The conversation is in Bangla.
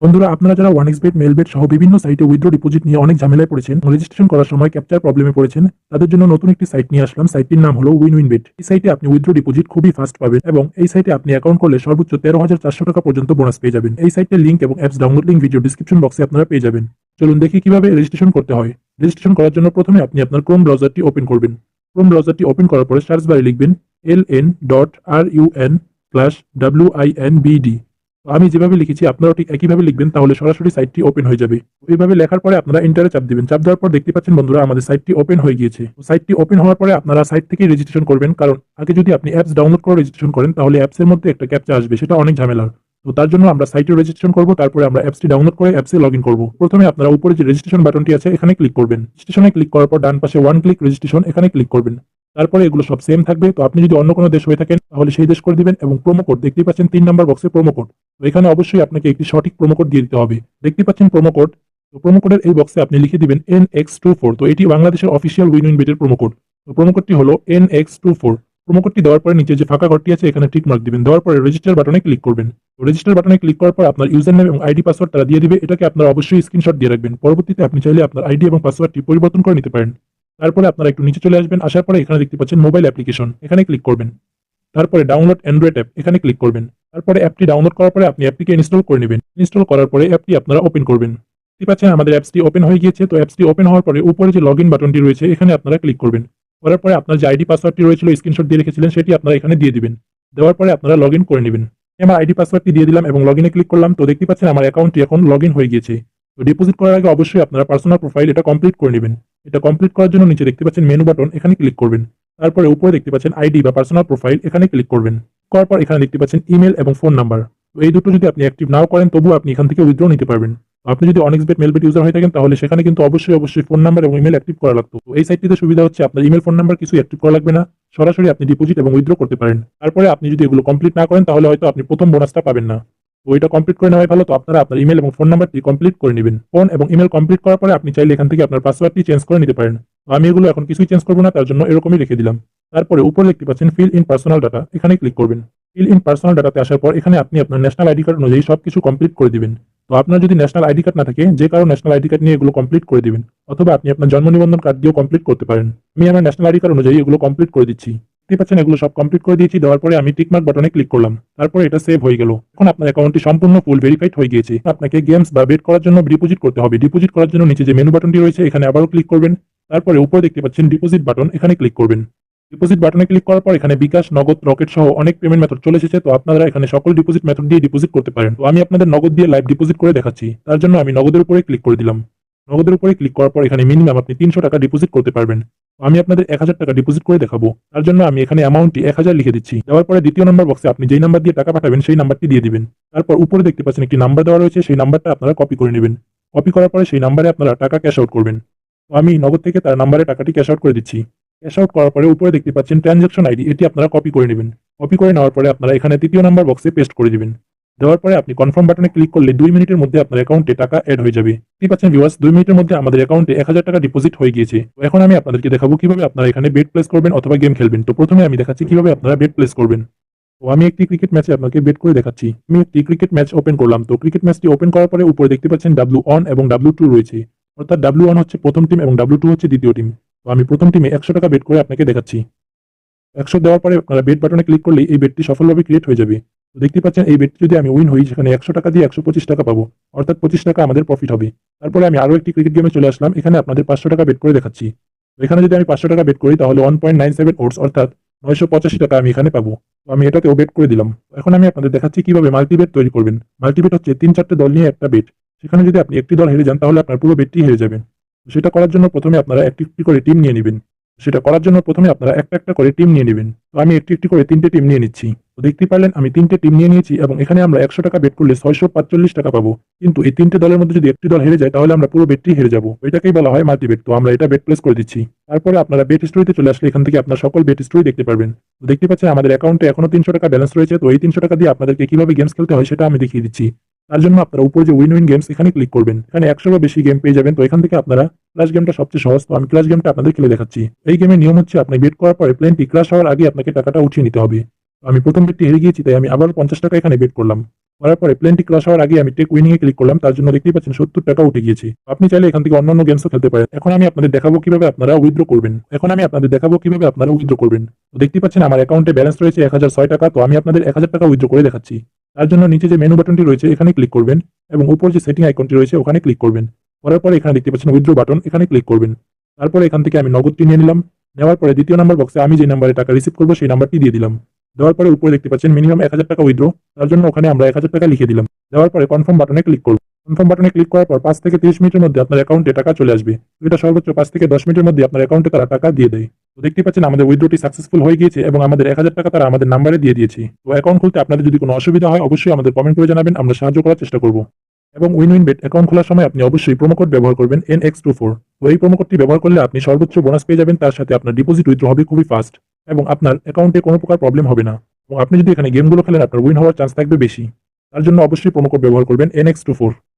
বন্ধুরা, আপনারা যারা ওয়ানএক্সবেট, মেলবেট সহ বিভিন্ন সাইটে উইথড্র ডিপোজিট নিয়ে অনেক ঝামেলায় পড়েছেন, রেজিস্ট্রেশন করার সময় ক্যাপচার প্রবলেমে পড়েছেন, তাদের জন্য নতুন একটি সাইট নিয়ে আসলাম। সাইটটির নাম হলো উইনউইনবেট। এই সাইটে আপনি উইথড্র ডিপোজিট খুবই ফাস্ট পাবেন এবং এই সাইটে আপনি অ্যাকাউন্ট করলে সর্বোচ্চ 13,400 টাকা পর্যন্ত বোনাস পেয়ে যাবেন। এই সাইটের লিঙ্ক এবং apps download link video description বক্সে আপনারা পেয়ে যাবেন। চলুন দেখি কিভাবে রেজিস্ট্রেশন করতে হয়। রেজিস্ট্রেশন করার জন্য প্রথমে আপনি আপনার ক্রোম ব্রাউজারটি ওপেন করবেন। ক্রোম ব্রাউজারটি ওপেন করার পরে সার্চ বারে লিখবেন ln.run/winbd। আমি যেভাবে লিখেছি আপনারাও ঠিক একইভাবে লিখবেন, তাহলে সরাসরি সাইটটি ওপেন হয়ে যাবে। এইভাবে লেখার পরে আপনারা এন্টারে চাপ দিবেন। চাপ দেওয়ার পর দেখতে পাচ্ছেন বন্ধুরা, আমাদের সাইটটি ওপেন হয়ে গিয়েছে। সাইটটি ওপেন হওয়ার পরে আপনারা সাইট থেকেই রেজিস্ট্রেশন করবেন, কারণ আগে যদি আপনি অ্যাপস ডাউনলোড করে রেজিস্ট্রেশন করেন তাহলে অ্যাপসের মধ্যে একটা ক্যাপচা আসবে, সেটা অনেক ঝামেলার। তো তার জন্য আমরা সাইটে রেজিস্ট্রেশন করব, তারপরে আমরা অ্যাপসটি ডাউনলোড করে অ্যাপসে লগ ইন করবো। প্রথমে আপনারা উপরে যে রেজিস্ট্রেশন বাটনটি আছে এখানে ক্লিক করবেন। রেজিস্ট্রেশনে ক্লিক করার পর ডান পাশে ওয়ান ক্লিক রেজিস্ট্রেশন এখানে ক্লিক করবেন। তারপরে এগুলো সব সেম থাকবে। তো আপনি যদি অন্য কোনো দেশ হয়ে থাকেন তাহলে সেই দেশ করে দিবেন এবং প্রোমো কোড দেখতেই পাচ্ছেন 3 নাম্বার বক্সে প্রোমো কোড। তো এখানে অবশ্যই আপনাকে একটি সঠিক প্রোমো কোড দিয়ে দিতে হবে। দেখতে পাচ্ছেন প্রোমো কোড। তো প্রোমো কোডের এই বক্সে আপনি লিখে দিবেন NX24। তো এটি বাংলাদেশের অফিসিয়াল উইনউইনবেটের প্রোমো কোড। তো প্রোমো কোডটি হলো NX24। প্রোমো কোডটি দেওয়ার পরে নিচে যে ফাঁকা ঘরটি আছে এখানে টিক মার্ক দিবেন। দেওয়ার পরে রেজিস্টার বাটনে ক্লিক করবেন। তো রেজিস্টার বাটনে ক্লিক করার পর আপনার ইউজার নেম এবং আইডি পাসওয়ার্ড তারা দিয়ে দিবে। এটাকে আপনারা অবশ্যই স্ক্রিনশট দিয়ে রাখবেন। পরবর্তীতে আপনি চাইলে আপনার আইডি এবং পাসওয়ার্ডটি পরিবর্তন করে নিতে পারেন। তারপরে আপনারা একটু নিচে চলে আসবেন। আসার পরে এখানে দেখতে পাচ্ছেন মোবাইল অ্যাপ্লিকেশন, এখানে ক্লিক করবেন। তারপরে ডাউনলোড অ্যান্ড্রয়েড অ্যাপ, এখানে ক্লিক করবেন। তারপরে অ্যাপটি ডাউনলোড করার পরে আপনি অ্যাপটিকে ইনস্টল করে নেবেন। ইনস্টল করার পরে অ্যাপটি আপনারা ওপেন করবেন। দেখতে পাচ্ছেন আমাদের অ্যাপসটি ওপেন হয়ে গিয়েছে। তো অ্যাপসটি ওপেন হওয়ার পরে উপরে যে লগ ইন বাটনটি রয়েছে এখানে আপনারা ক্লিক করবেন। করার পরে আপনার যে আইডি পাসওয়ার্ডটি রয়েছিল স্ক্রিনশট দিয়ে রেখেছিলেন সেটি আপনারা এখানে দিয়ে দিবেন। দেওয়ার পরে আপনারা লগ ইন করে নেবেন। আমার আইডি পাসওয়ার্ডটি দিয়ে দিলাম এবং লগ ইনে ক্লিক করলাম। তো দেখতে পাচ্ছেন আমার অ্যাকাউন্টটি এখন লগ ইন হয়ে গিয়েছে। তো ডিপোজিট করার আগে অবশ্যই আপনারা পার্সোনাল প্রোফাইল এটা কমপ্লিট করে নেবেন। এটা কমপ্লিট করার জন্য নিচে দেখতে পাচ্ছেন মেনু বাটন, এখানে ক্লিক করবেন। তারপরে উপরে দেখতে পাচ্ছেন আইডি বা পার্সোনাল প্রোফাইল, এখানে ক্লিক করবেন। করার পর এখানে দেখতে পাচ্ছেন ইমেল এবং ফোন নাম্বার। তো এই দুটো যদি আপনি অ্যাক্টিভ নাও করেন তবুও আপনি এখান থেকে উইথড্র নিতে পারবেন। তো আপনি যদি অনেক্সবেট মেলবেট ইউজার হয়ে থাকেন তাহলে সেখানে কিন্তু অবশ্যই ফোন নাম্বার এবং ইমেল অ্যাক্টিভ করা লাগতো। তো এই সাইটটিতে সুবিধা হচ্ছে আপনার ইমেল ফোন নাম্বার কিছু অ্যাক্টিভ করা লাগবে না, সরাসরি আপনি ডিপোজিট এবং উইথড্র করতে পারেন। তারপরে আপনি যদি এগুলো কমপ্লিট না করেন তাহলে হয়তো আপনি প্রথম বোনাসটা পাবেন না। তো এটা কমপ্লিট করে নেওয়াই ভালো। তো আপনারা আপনার ইমেল এবং ফোন নাম্বারটি কমপ্লিট করে নেবেন। ফোন এবং ইমেল কমপ্লিট করার পরে আপনি চাইলে এখান থেকে আপনার পাসওয়ার্ডটি চেঞ্জ করে নিতে পারেন। তো আমি এগুলো এখন কিছুই চেঞ্জ করবো না, তার জন্য এরকমই রেখে দিলাম। তারপরে উপরে দেখতে পাচ্ছেন ফিল ইন পার্সোনাল ডাটা, এখানে ক্লিক করবেন। ফিল ইন পার্সোনাল ডাটাতে আসার পর এখানে আপনি আপনার ন্যাশনাল আইডি কার্ড অনুযায়ী সবকিছু কমপ্লিট করে দিবেন। তো আপনার যদি ন্যাশনাল আইডি কার্ড না থাকে, যে কারো ন্যাশনাল আইডি কার্ড নিয়ে এগুলো কমপ্লিট করে দিবেন, অথবা আপনি আপনার জন্ম নিবন্ধন কার্ড দিয়েও কমপ্লিট করতে পারেন। আমি আমার ন্যাশনাল আইডি কার্ড অনুযায়ী এগুলো কমপ্লিট করে দিচ্ছি। দেখতে পাচ্ছেন এগুলো সব কমপ্লিট করে দিয়েছি। দেওয়ার পরে আমি টিকমার্ক বাটনে ক্লিক করলাম। তারপরে এটা সেভ হয়ে গেল। এখন আপনার অ্যাকাউন্টটি সম্পূর্ণ ফুল ভেরিফাইড হয়ে গিয়েছে। আপনাকে গেমস বা বেট করার জন্য ডিপোজিট করতে হবে। ডিপোজিট করার জন্য নিচে যে মেনু বাটনটি রয়েছে এখানে আবারও ক্লিক করবেন। তারপরে উপরে দেখতে পাচ্ছেন ডিপোজিট বাটন, এখানে ক্লিক করবেন। ডিপোজিট বাটনে ক্লিক করার পর এখানে বিকাশ, নগদ, রকেট সহ অনেক পেমেন্ট মেথড চলে এসেছে। তো আপনারা এখানে সকল ডিপোজিট মেথড দিয়ে ডিপোজিট করতে পারেন। তো আমি আপনাদের নগদ দিয়ে লাইভ ডিপোজিট করে দেখাচ্ছি। তার জন্য আমি নগদের উপরে ক্লিক করে দিলাম। নগদের উপরে ক্লিক করার পর এখানে মিনিমাম আপনি 300 টাকা ডিপোজিট করতে পারবেন। আমি আপনাদের 1000 টাকা ডিপোজিট করে দেখাবো। তার জন্য আমি এখানে অ্যামাউন্টটি 1000 লিখে দিচ্ছি। দেওয়ার পরে দ্বিতীয় নাম্বার বক্সে আপনি যেই নাম্বার দিয়ে টাকা পাঠাবেন সেই নাম্বারটি দিয়ে দিবেন। তারপর উপরে দেখতে পাচ্ছেন একটি নাম্বার দেওয়া রয়েছে, সেই নাম্বারটা আপনারা কপি করে নেবেন। কপি করার পরে সেই নাম্বারে আপনারা টাকা ক্যাশ আউট করবেন। তো আমি নগদ থেকে তার নাম্বারে টাকাটি ক্যাশ আউট করে দিচ্ছি। ক্যাশ আউট করার পরে উপরে দেখতে পাচ্ছেন ট্রানজাকশন আইডি, এটি আপনারা কপি করে নেবেন। কপি করে নেওয়ার পরে আপনারা এখানে তৃতীয় নাম্বার বক্সে পেস্ট করে দিবেন। দেওয়ার পরে আপনি কনফার্ম বাটনে ক্লিক করলে 2 মিনিটের মধ্যে আপনার অ্যাকাউন্টে টাকা এড হয়ে যাবে। দেখতে পাচ্ছেন ভিউয়ার্স, 2 মিনিটের মধ্যে আমাদের অ্যাকাউন্টে 1000 টাকা ডিপোজিট হয়ে গিয়েছে। তো এখন আমি আপনাদেরকে দেখাবো কিভাবে আপনারা এখানে বেট প্লেস করবেন অথবা গেম খেলবেন। তো প্রথমে আমি দেখাচ্ছি কিভাবে আপনারা বেট প্লেস করবেন। তো আমি একটি ক্রিকেট ম্যাচে আপনাকে বেট করে দেখাচ্ছি। আমি একটি ক্রিকেট ম্যাচ ওপেন করলাম। তো ক্রিকেট ম্যাচটি ওপেন করার পরে উপরে দেখতে পাচ্ছেন W1 এবং W2 রয়েছে। অর্থাৎ W1 হচ্ছে প্রথম টিম এবং W2 হচ্ছে দ্বিতীয় টিম। তো আমি প্রথম টিমে 100 টাকা বেট করে আপনাকে দেখাচ্ছি। 100 দেওয়ার পরে আপনারা বেট বাটনে ক্লিক করলে এই বেটটি সফলভাবে ক্রিয়েট হয়ে যাবে। তো দেখতে পাচ্ছেন এই বেটটি যদি আমি উইন হই সেখানে 100 টাকা দিয়ে 125 টাকা পাবো, অর্থাৎ 25 টাকা আমাদের প্রফিট হবে। তারপরে আমি আরো একটি ক্রিকেট গেমে চলে আসলাম। এখানে আপনাদের 500 টাকা বেট করে দেখাচ্ছি। তো এখানে যদি আমি 500 টাকা বেট করি তাহলে 1.97 ওটস অর্থাৎ 985 টাকা আমি এখানে পাবো। তো আমি এটাতেও বেট করে দিলাম। এখন আমি আপনাদের দেখাচ্ছি কিভাবে মাল্টিবেট তৈরি করবেন। মাল্টিবেট হচ্ছে 3-4টে দল নিয়ে একটা বেট। সেখানে যদি আপনি একটি দল হেরে যান তাহলে আপনার পুরো বেটটি হেরে যাবে। তো সেটা করার জন্য প্রথমে আপনারা একটি একটি করে টিম নিয়ে নেবেন। সেটা করার জন্য প্রথমে আপনারা একটা একটা করে টিম নিয়ে নেবেন। তো আমি একটি একটি করে 3টে টিম নিয়ে নিচ্ছি। তো দেখতে পারলেন আমি 3টে টিম নিয়ে নিয়েছি এবং এখানে আমরা 100 টাকা বেট করলে 645 টাকা পাবো। কিন্তু এই 3টে দলের মধ্যে যদি একটি দল হেরে যায় তাহলে আমরা পুরো বেটটি হেরে যাবো। এটাকেই বলা হয় মাল্টিবেট। তো আমরা এটা বেট প্লেস করে দিচ্ছি। তারপরে আপনারা বেট স্টোরিতে চলে আসলে এখান থেকে আপনার সকল বেট স্টোরি দেখতে পারবেন। তো দেখতে পাচ্ছেন আমাদের অ্যাকাউন্টে এখনো 300 টাকা ব্যালেন্স রয়েছে। তো এই 300 টাকা দিয়ে আপনাদেরকে কিভাবে গেমস খেলতে হয় সেটা আমি দেখিয়ে দিচ্ছি। তার জন্য আপনারা উপরে যে উইন গেমস এখানে ক্লিক করবেন। এখানে 100 বা বেশি গেম পেয়ে যাবেন। তো এখান থেকে আপনারা ক্লাশ গেমটা সবচেয়ে সহজ। তো আমি ক্লাশ গেমটা আপনাদের খেলে দেখাচ্ছি। এই গেমের নিয়ম হচ্ছে আপনি বেট করার পরে প্লেনটি ক্রাশ হওয়ার আগে আপনাকে টাকাটা উঠিয়ে নিতে হবে। তো আমি প্রথম বেটটি হেরে গিয়েছি, তাই আমি আবার 50 টাকা এখানে বেট করলাম। করার পরে প্লেনটি ক্রস হওয়ার আগে আমি টেক উইনিং এ ক্লিক করলাম, তার জন্য দেখতেই পাচ্ছেন 70 টাকা উঠে গিয়েছে। আপনি চাইলে এখান থেকে অন্যান্য গেমসও খেলতে পারেন। এখন আমি আপনাদের দেখাবো কিভাবে আপনারা উইথড্র করবেন। তো দেখতেই পাচ্ছেন আমার অ্যাকাউন্টে ব্যালেন্স রয়েছে 1006 টাকা। তো আমি আপনাদের 1000 টাকা উইথড্র করে দেখাচ্ছি। তার জন্য নিচে যে মেনু বাটনটি রয়েছে এখানে ক্লিক করবেন এবং উপর যে সেটিং আইকনটি রয়েছে ওখানে ক্লিক করবেন। করার পরে এখানে দেখতে পাচ্ছেন উইথড্র বাটন, এখানে ক্লিক করবেন। তারপরে এখান থেকে আমি নগদটি নিয়ে নিলাম। নেওয়ার পরে দ্বিতীয় নাম্বার বক্সে আমি যে নাম্বারে টাকা রিসিভ করবো সেই নাম্বারটি দিয়ে দিলাম। দেওয়ার পরে উপরে দেখতে পাচ্ছেন মিনিমাম 1000 টাকা উইথড্র, তার জন্য ওখানে আমরা 1000 টাকা লিখে দিলাম। দেওয়ার পরে কনফার্ম বাটনে ক্লিক করব। কনফার্ম বাটনে ক্লিক করার পর 5 থেকে 30 মিনিটের মধ্যে আপনার অ্যাকাউন্টে টাকা চলে আসবে। তো এটা সর্বোচ্চ 5 থেকে 10 মিনিটের মধ্যে আপনার অ্যাকাউন্টে তারা টাকা দিয়ে দেয়। তো দেখতে পাচ্ছেন আমাদের উইথড্রটি সাকসেসফুল হয়ে গিয়েছে এবং আমাদের 1000 টাকা তারা আমাদের নাম্বারে দিয়ে দিয়েছে। তো অ্যাকাউন্ট খুলতে আপনাদের যদি কোনো অসুবিধা হয় অবশ্যই আমাদের কমেন্ট করে জানাবেন, আমরা সাহায্য করার চেষ্টা করব। এবং উইনউইনবেট অ্যাকাউন্ট খোলার সময় আপনি অবশ্যই প্রোমো কোড ব্যবহার করবেন NX24। তো এই প্রোমো কোডটি ব্যবহার করলে আপনি সর্বোচ্চ বোনাস পেয়ে যাবেন, তার সাথে আপনার ডিপোজিট উইথড্র হবে খুবই ফাস্ট এবং আপনার অ্যাকাউন্টে কোনো প্রকার প্রবলেম হবে না। এবং আপনি যদি এখানে গেমগুলো খেলেন আপনার উইন হওয়ার চান্স থাকবে বেশি। তার জন্য অবশ্যই প্রোমো কোড ব্যবহার করবেন NX24।